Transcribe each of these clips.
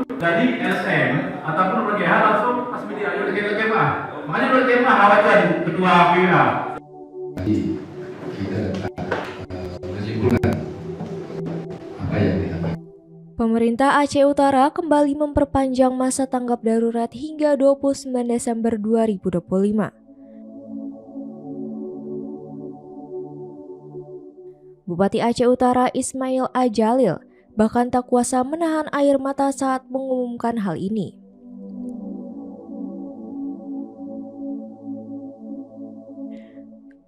Jadi SM ataupun PGH langsung pas media ayo kita mah. Makanya udah mah khawatir ketua PWA. Jadi kita menyimpulkan apa yang dilakukan. Pemerintah Aceh Utara kembali memperpanjang masa tanggap darurat hingga 29 Desember 2025. Bupati Aceh Utara Ismail Ajalil bahkan tak kuasa menahan air mata saat mengumumkan hal ini.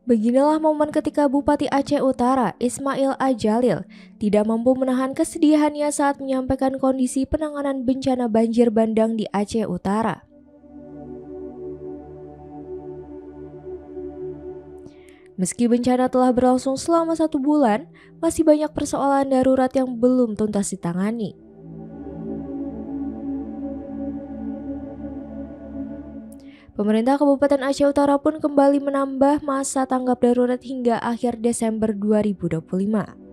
Beginilah momen ketika Bupati Aceh Utara Ismail Ajalil tidak mampu menahan kesedihannya saat menyampaikan kondisi penanganan bencana banjir bandang di Aceh Utara. Meski bencana telah berlangsung selama 1 bulan, masih banyak persoalan darurat yang belum tuntas ditangani. Pemerintah Kabupaten Aceh Utara pun kembali menambah masa tanggap darurat hingga akhir Desember 2025.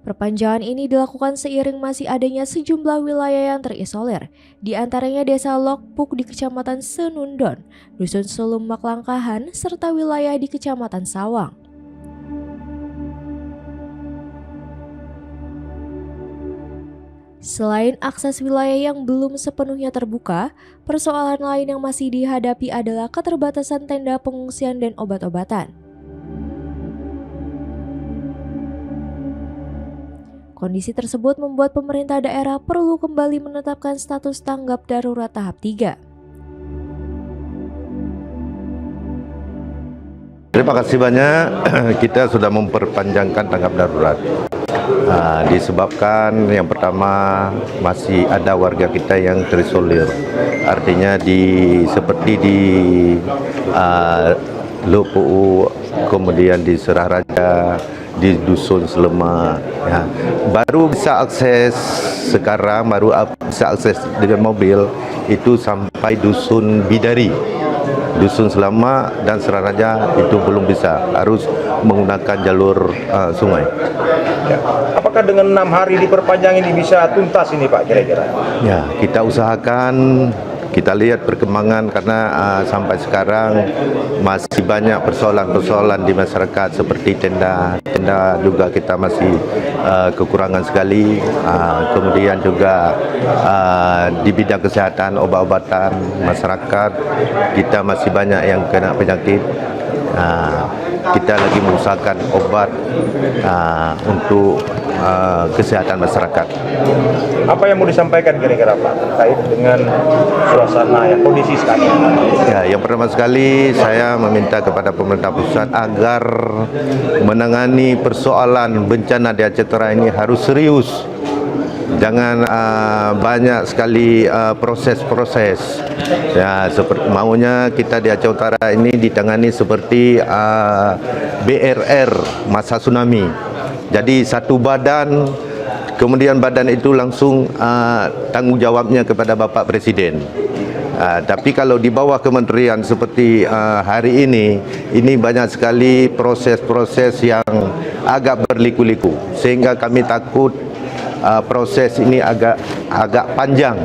Perpanjangan ini dilakukan seiring masih adanya sejumlah wilayah yang terisolir, di antaranya Desa Lokpuk di Kecamatan Senundon, Dusun Sulumak Langkahan, serta wilayah di Kecamatan Sawang. Selain akses wilayah yang belum sepenuhnya terbuka, persoalan lain yang masih dihadapi adalah keterbatasan tenda pengungsian dan obat-obatan. Kondisi tersebut membuat pemerintah daerah perlu kembali menetapkan status tanggap darurat tahap 3. Terima kasih banyak. Kita sudah memperpanjangkan tanggap darurat. Disebabkan yang pertama masih ada warga kita yang terisolir, artinya seperti di Lupu, kemudian di Serah Raja, di Dusun Selemak. Ya. Baru bisa akses sekarang, bisa akses dengan mobil itu sampai Dusun Bidari. Dusun Selamat dan Serah Raja itu belum bisa, harus menggunakan jalur sungai. Ya. Apakah dengan 6 hari diperpanjang ini bisa tuntas ini Pak kira-kira? Ya, kita usahakan, kita lihat perkembangan karena sampai sekarang masih banyak persoalan-persoalan di masyarakat seperti tenda juga kita masih kekurangan sekali. Kemudian juga di bidang kesehatan, obat-obatan masyarakat kita masih banyak yang kena penyakit. Kita lagi mengusahakan obat untuk kesehatan masyarakat. Apa yang mau disampaikan kira-kira Pak terkait dengan suasana yang kondisi sekarang? Ya, yang pertama sekali saya meminta kepada pemerintah pusat agar menangani persoalan bencana di Aceh Utara ini harus serius. Jangan banyak sekali proses-proses. Ya, seperti maunya kita di Aceh Utara ini ditangani seperti BRR masa tsunami. Jadi satu badan, kemudian badan itu langsung tanggung jawabnya kepada Bapak Presiden. Tapi kalau di bawah kementerian seperti hari ini banyak sekali proses-proses yang agak berliku-liku, sehingga kami takut proses ini agak panjang,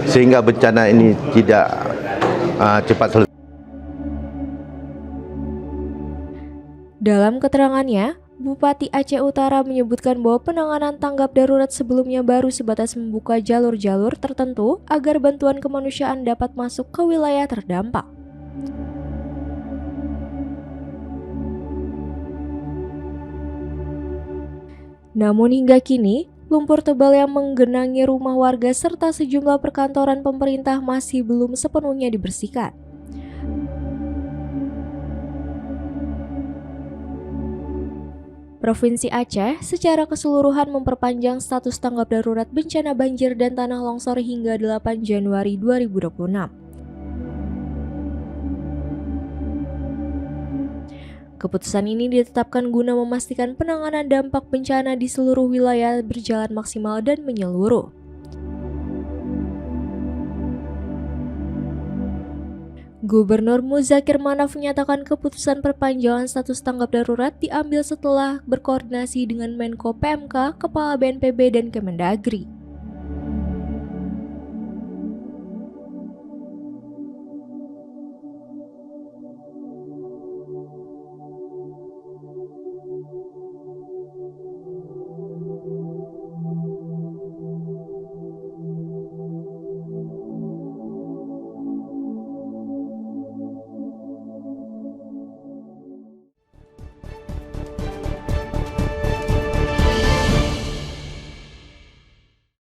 sehingga bencana ini tidak cepat selesai. Dalam keterangannya, Bupati Aceh Utara menyebutkan bahwa penanganan tanggap darurat sebelumnya baru sebatas membuka jalur-jalur tertentu agar bantuan kemanusiaan dapat masuk ke wilayah terdampak. Namun hingga kini, lumpur tebal yang menggenangi rumah warga serta sejumlah perkantoran pemerintah masih belum sepenuhnya dibersihkan. Provinsi Aceh secara keseluruhan memperpanjang status tanggap darurat bencana banjir dan tanah longsor hingga 8 Januari 2026. Keputusan ini ditetapkan guna memastikan penanganan dampak bencana di seluruh wilayah berjalan maksimal dan menyeluruh. Gubernur Muzakir Manaf menyatakan keputusan perpanjangan status tanggap darurat diambil setelah berkoordinasi dengan Menko PMK, Kepala BNPB, dan Kemendagri.